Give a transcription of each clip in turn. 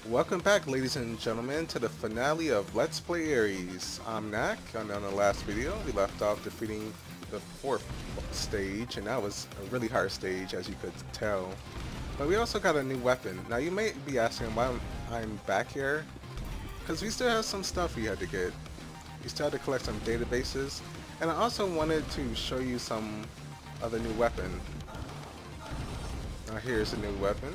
Welcome back, ladies and gentlemen, to the finale of Let's Play A.R.E.S. I'm Nak, and on the last video, we left off defeating the 4th stage, and that was a really hard stage, as you could tell. But we also got a new weapon. Now, you may be asking why I'm back here, because we still have some stuff we had to get. We still had to collect some databases, and I also wanted to show you some other new weapon. Now, here's a new weapon.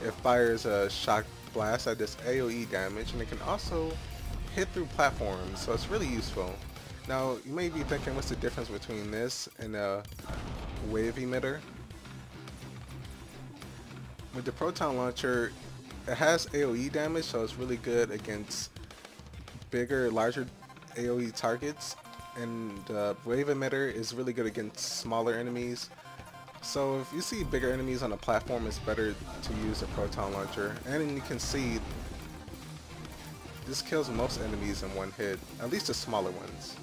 It fires a shock blast that does AoE damage, and it can also hit through platforms, so it's really useful. Now, you may be thinking, what's the difference between this and a wave emitter? With the proton launcher, it has AoE damage, so it's really good against bigger, larger AoE targets, and the wave emitter is really good against smaller enemies. So if you see bigger enemies on a platform, it's better to use a proton launcher. And you can see this kills most enemies in one hit, at least the smaller ones.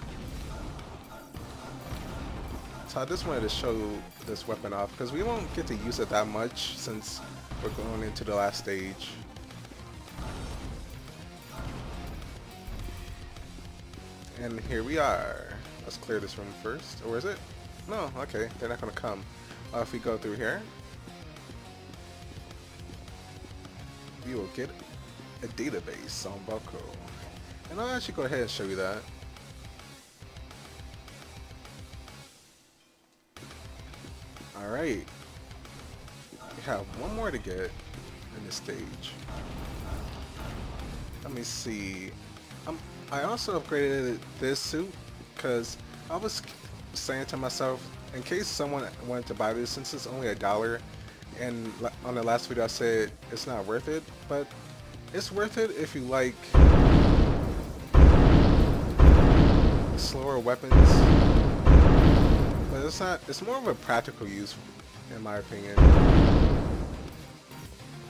So I just wanted to show this weapon off because we won't get to use it that much since we're going into the last stage. And here we are. Let's clear this room first. Or is it? No, okay, they're not gonna come. If we go through here, we will get a database on Bucko. And I'll actually go ahead and show you that. Alright. We have one more to get in this stage. Let me see. I also upgraded this suit because I was saying to myself, in case someone wanted to buy this, since it's only $1, and on the last video I said it's not worth it, but it's worth it if you like slower weapons. But it's not, it's more of a practical use in my opinion.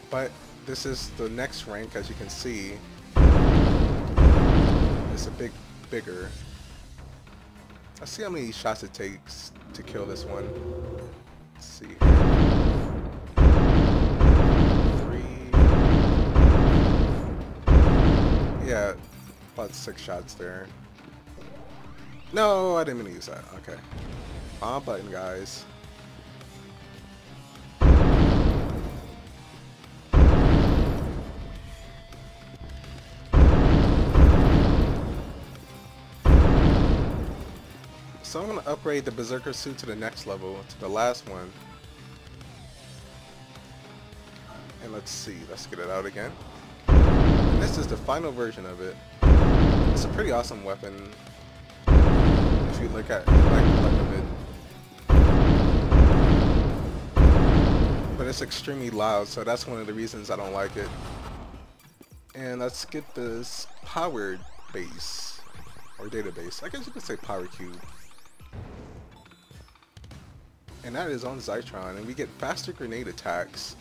But this is the next rank, as you can see. It's a bigger. Let's see how many shots it takes to kill this one. Let's see. 3. Yeah, about 6 shots there. No, I didn't mean to use that. Okay. Wrong button, guys. So I'm going to upgrade the Berserker suit to the next level, to the last one. And let's see, let's get it out again. And this is the final version of it. It's a pretty awesome weapon, if you look at the look of it. But it's extremely loud, so that's one of the reasons I don't like it. And let's get this powered base, or database. I guess you could say power cube. And that is on Zytron, and we get faster grenade attacks.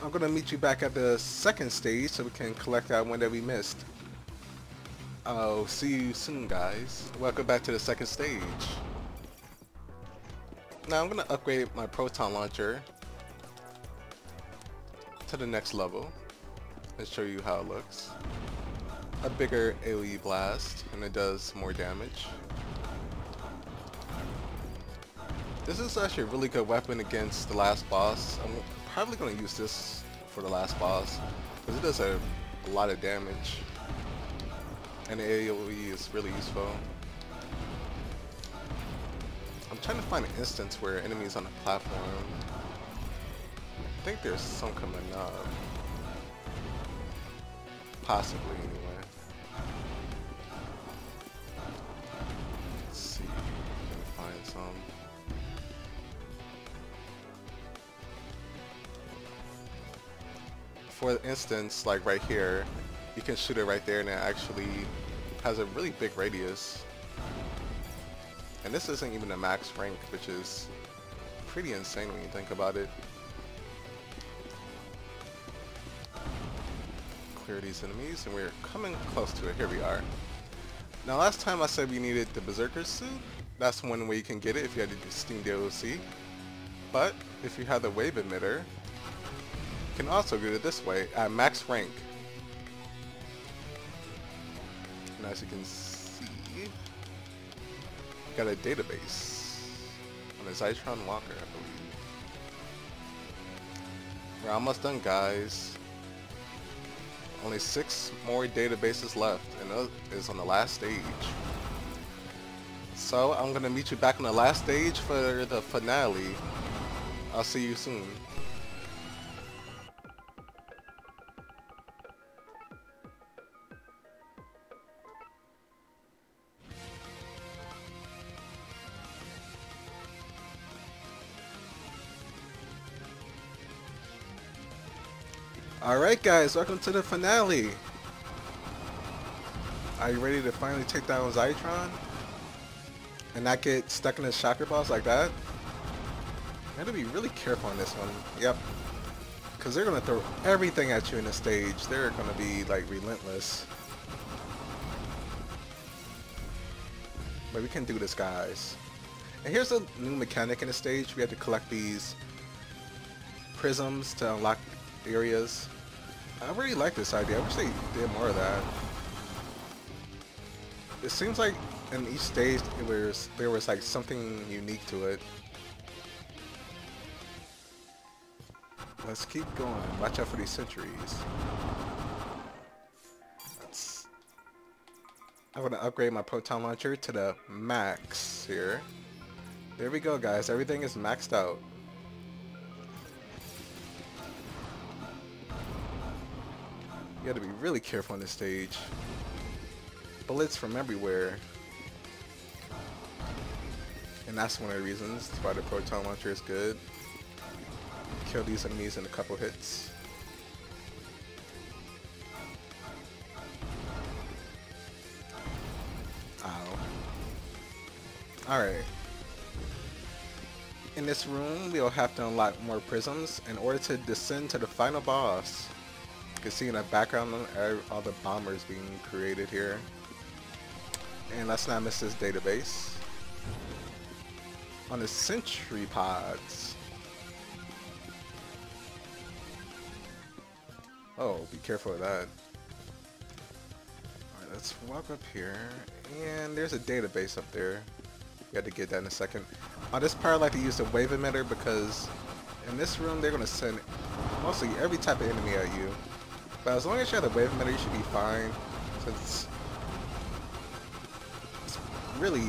I'm gonna meet you back at the second stage so we can collect that one that we missed. I'll see you soon, guys. Welcome back to the second stage. Now I'm gonna upgrade my proton launcher to the next level and show you how it looks. A bigger AoE blast, and it does more damage. This is actually a really good weapon against the last boss. I'm probably going to use this for the last boss because it does a lot of damage, and the AoE is really useful. I'm trying to find an instance where enemies on the platform. I think there's some coming up. Possibly, anyway. Let's see if I can find some. For instance, like right here, you can shoot it right there and it actually has a really big radius. And this isn't even a max rank, which is pretty insane when you think about it. Clear these enemies, and we're coming close to it. Here we are. Now, last time I said we needed the Berserker suit. That's one way you can get it if you had the Steam DLC. But if you have the wave emitter, can also do it this way at max rank. And as you can see, got a database on the Zytron Walker, I believe. We're almost done, guys. Only 6 more databases left, and that is on the last stage. So I'm gonna meet you back on the last stage for the finale. I'll see you soon. Alright guys, welcome to the finale. Are you ready to finally take down Zytron? And not get stuck in the shocker balls like that? You have to be really careful on this one. Yep. Because they're going to throw everything at you in the stage. They're going to be like relentless. But we can do this, guys. And here's a new mechanic in the stage. We have to collect these prisms to unlock areas. I really like this idea. I wish they did more of that. It seems like in each stage there was like something unique to it. Let's keep going. Watch out for these sentries. I'm gonna upgrade my proton launcher to the max here. There we go, guys. Everything is maxed out. You gotta be really careful on this stage. Bullets from everywhere. And that's one of the reasons why the proton launcher is good. Kill these enemies in a couple hits. Ow. Alright. In this room, we'll have to unlock more prisms in order to descend to the final boss. You can see in the background all the bombers being created here. And let's not miss this database. On the sentry pods. Oh, be careful of that. Alright, let's walk up here. And there's a database up there. You have to get that in a second. On this part, I like to use the wave emitter because in this room, they're going to send mostly every type of enemy at you. But as long as you have the wave emitter, you should be fine. Since it's really,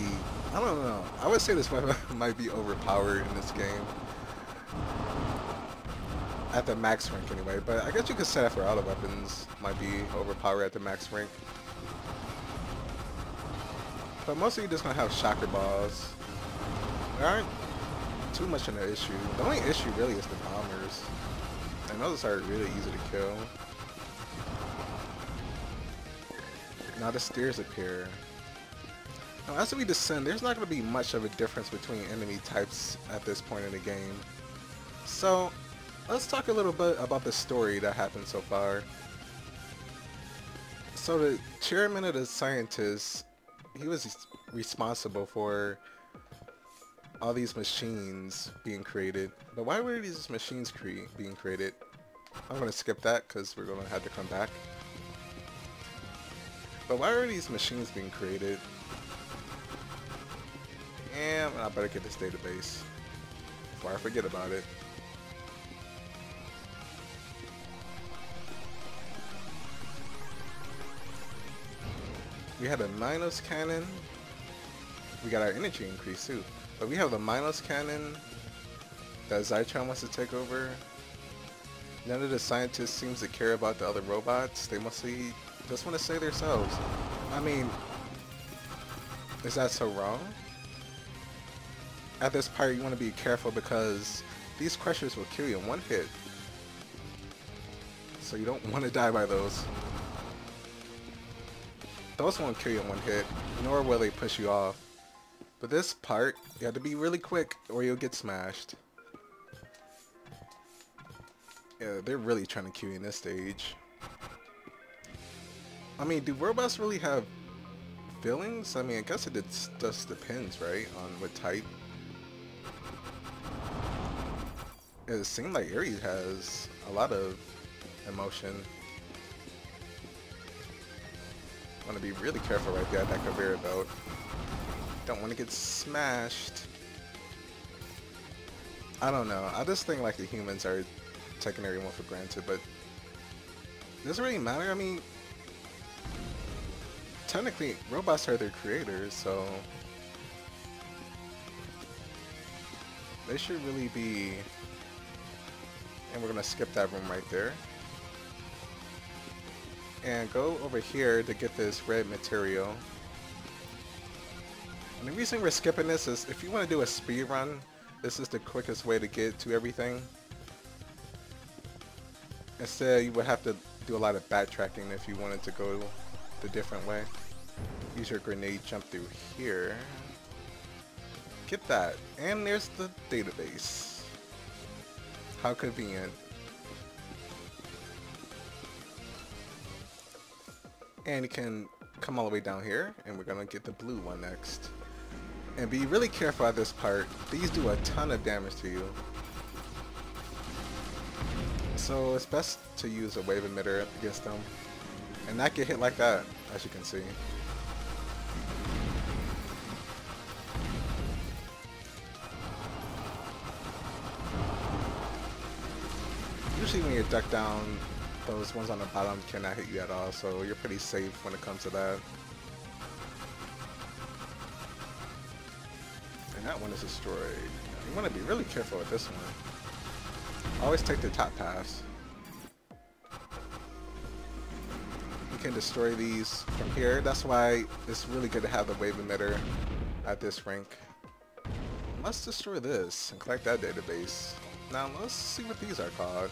I don't know. I would say this weapon might be overpowered in this game. At the max rank anyway, but I guess you could say that for all the weapons might be overpowered at the max rank. But mostly you're just gonna have shocker balls. There aren't too much of an issue. The only issue really is the bombers. And those are really easy to kill. Now the stairs appear. Now as we descend, there's not going to be much of a difference between enemy types at this point in the game. So let's talk a little bit about the story that happened so far. So the chairman of the scientists, he was responsible for all these machines being created. But why were these machines being created? I'm going to skip that because we're going to have to come back. But why are these machines being created? And I better get this database before I forget about it. We had a Minos cannon. We got our energy increase too. But we have the Minos cannon that Zytron wants to take over. None of the scientists seems to care about the other robots. They mostly just want to save themselves. I mean, is that so wrong? At this part, you want to be careful because these crushers will kill you in one hit. So you don't want to die by those. Those won't kill you in one hit, nor will they push you off. But this part, you have to be really quick or you'll get smashed. Yeah, they're really trying to kill you in this stage. I mean, do robots really have feelings? I mean, I guess it just depends, right, on what type. It seemed like A.R.E.S has a lot of emotion. Want to be really careful right there at that conveyor belt. Don't want to get smashed. I don't know. I just think like the humans are taking everyone for granted, but does it really matter? I mean, technically, robots are their creators, so they should really be. And we're gonna skip that room right there and go over here to get this red material. And the reason we're skipping this is if you want to do a speed run, this is the quickest way to get to everything. Instead, you would have to do a lot of backtracking if you wanted to go the different way. Use your grenade jump through here. Get that. And there's the database. How convenient. And you can come all the way down here, and we're gonna get the blue one next. And be really careful at this part. These do a ton of damage to you. So it's best to use a wave emitter against them and not get hit like that, as you can see. Usually when you duck down, those ones on the bottom cannot hit you at all, so you're pretty safe when it comes to that. And that one is destroyed. You want to be really careful with this one. Always take the top pass. You can destroy these from here. That's why it's really good to have the wave emitter at this rank. Let's destroy this and collect that database. Now let's see what these are called.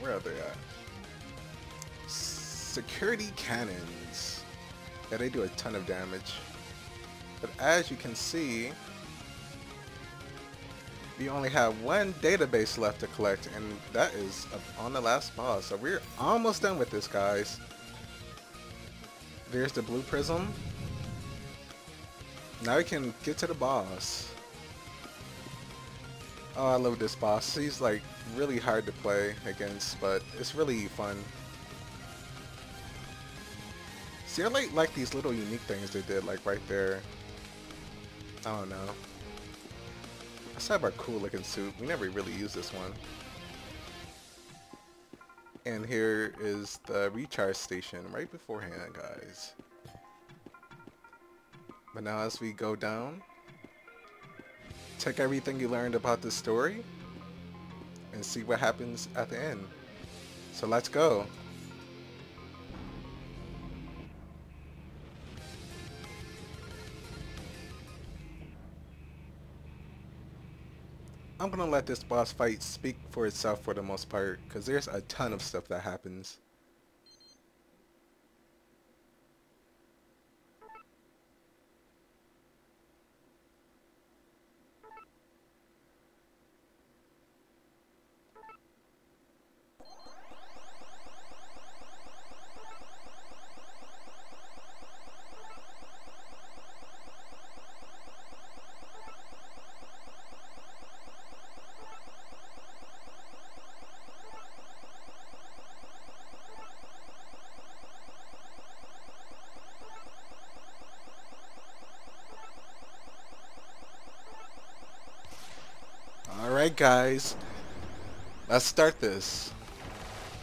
Where are they at? Security cannons. Yeah, they do a ton of damage. But as you can see, you only have one database left to collect, and that is on the last boss. So we're almost done with this, guys. There's the blue prism. Now we can get to the boss. Oh, I love this boss. He's like really hard to play against, but it's really fun. See, I like these little unique things they did, like right there. I don't know. Let's have our cool looking suit. We never really used this one. And here is the recharge station right beforehand, guys. But now as we go down, take everything you learned about the story and see what happens at the end. So let's go. I'm gonna let this boss fight speak for itself for the most part, because there's a ton of stuff that happens. Alright guys, let's start this.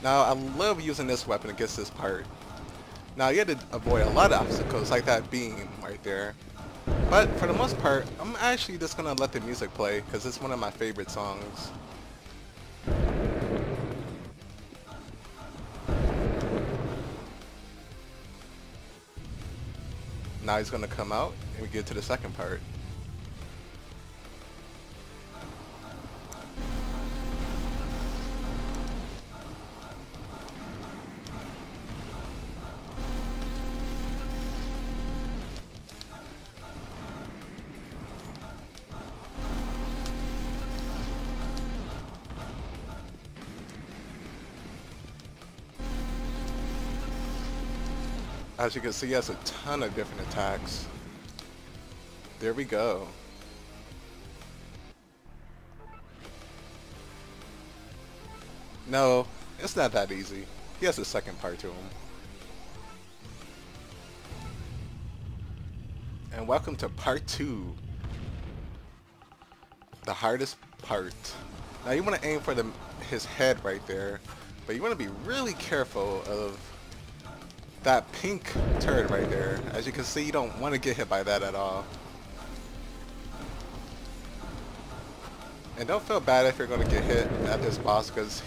Now I love using this weapon against this part. Now you had to avoid a lot of obstacles like that beam right there. But for the most part, I'm actually just going to let the music play because it's one of my favorite songs. Now he's going to come out and we get to the second part. As you can see, he has a ton of different attacks. There we go. No, it's not that easy. He has a second part to him. And welcome to part 2. The hardest part. Now you want to aim for his head right there, but you want to be really careful of that pink turd right there. As you can see, you don't want to get hit by that at all. And don't feel bad if you're going to get hit at this boss, because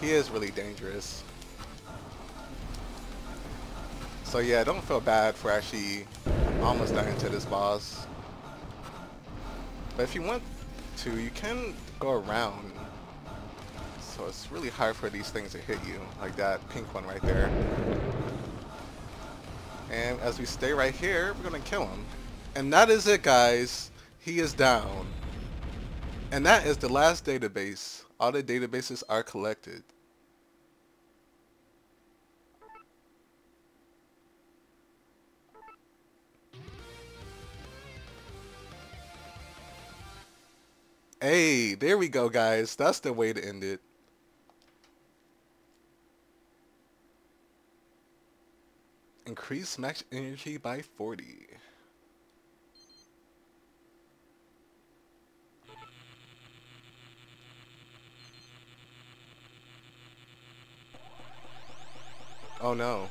he is really dangerous. So yeah, don't feel bad for actually almost dying to this boss. But if you want to, you can go around. So it's really hard for these things to hit you, like that pink one right there. And as we stay right here, we're going to kill him. And that is it, guys. He is down. And that is the last database. All the databases are collected. Hey, there we go, guys. That's the way to end it. Increase max energy by 40. Oh no.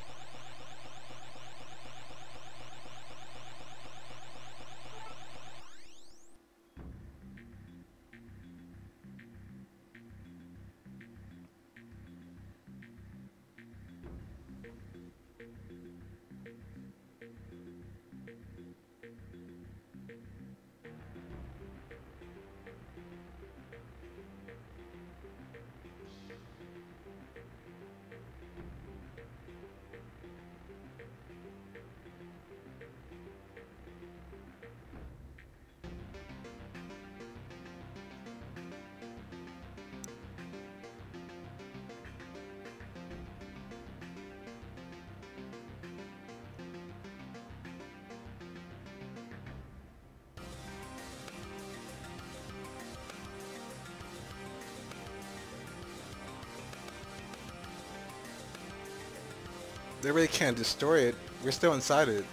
They really can't destroy it. We're still inside it.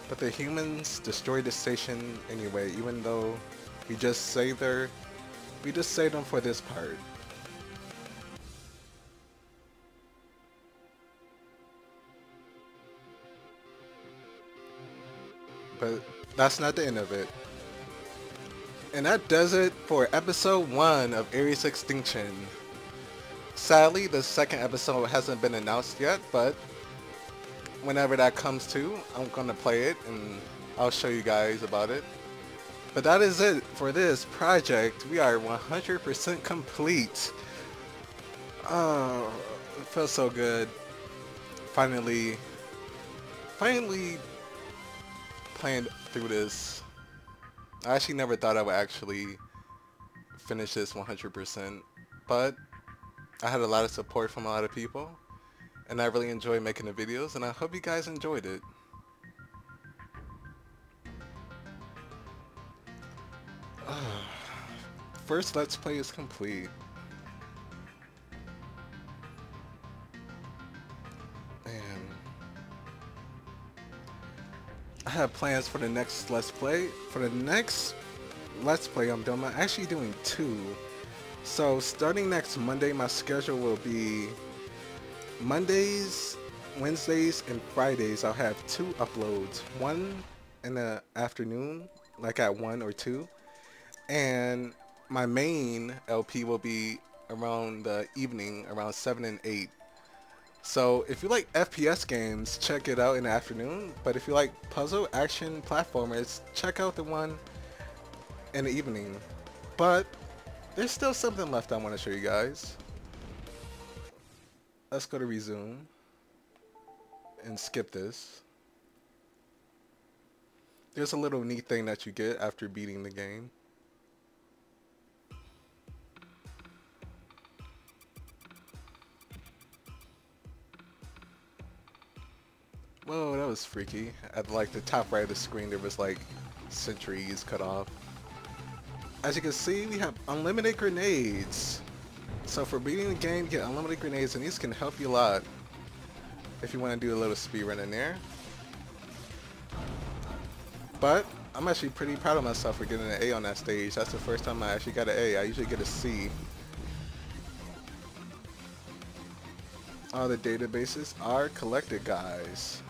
But the humans destroyed the station anyway, even though we just saved them for this part. But that's not the end of it. And that does it for episode 1 of A.R.E.S Extinction. Sadly, the second episode hasn't been announced yet, but whenever that comes to, I'm gonna play it and I'll show you guys about it. But that is it for this project. We are 100% complete. Oh, it feels so good. Finally playing through this. I actually never thought I would actually finish this 100%, but I had a lot of support from a lot of people, and I really enjoyed making the videos, and I hope you guys enjoyed it. First Let's Play is complete. Man. I have plans for the next Let's Play. For the next Let's Play I'm doing, I'm actually doing 2. So starting next Monday, my schedule will be Mondays, Wednesdays, and Fridays. I'll have 2 uploads. One in the afternoon, like at 1 or 2. And my main LP will be around the evening, around 7 and 8. So if you like FPS games, check it out in the afternoon. But if you like puzzle, action, platformers, check out the one in the evening. But there's still something left I want to show you guys. Let's go to resume and skip this. There's a little neat thing that you get after beating the game. Whoa, that was freaky. At like the top right of the screen, there was like centuries cut off. As you can see, we have unlimited grenades. So for beating the game, you get unlimited grenades, and these can help you a lot if you want to do a little speed run in there. But I'm actually pretty proud of myself for getting an A on that stage. That's the first time I actually got an A. I usually get a C. All the databases are collected, guys.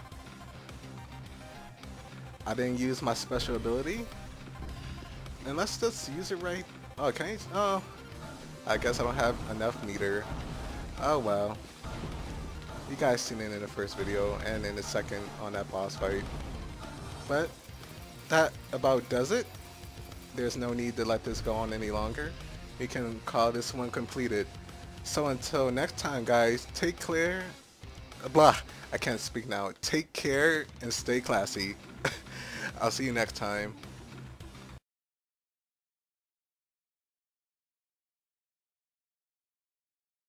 I didn't use my special ability. And let's just use it right. Oh, can I? Oh, I guess I don't have enough meter. Oh well. You guys seen it in the first video and in the second on that boss fight. But that about does it. There's no need to let this go on any longer. We can call this one completed. So until next time, guys, take care. Blah, I can't speak now. Take care and stay classy. I'll see you next time.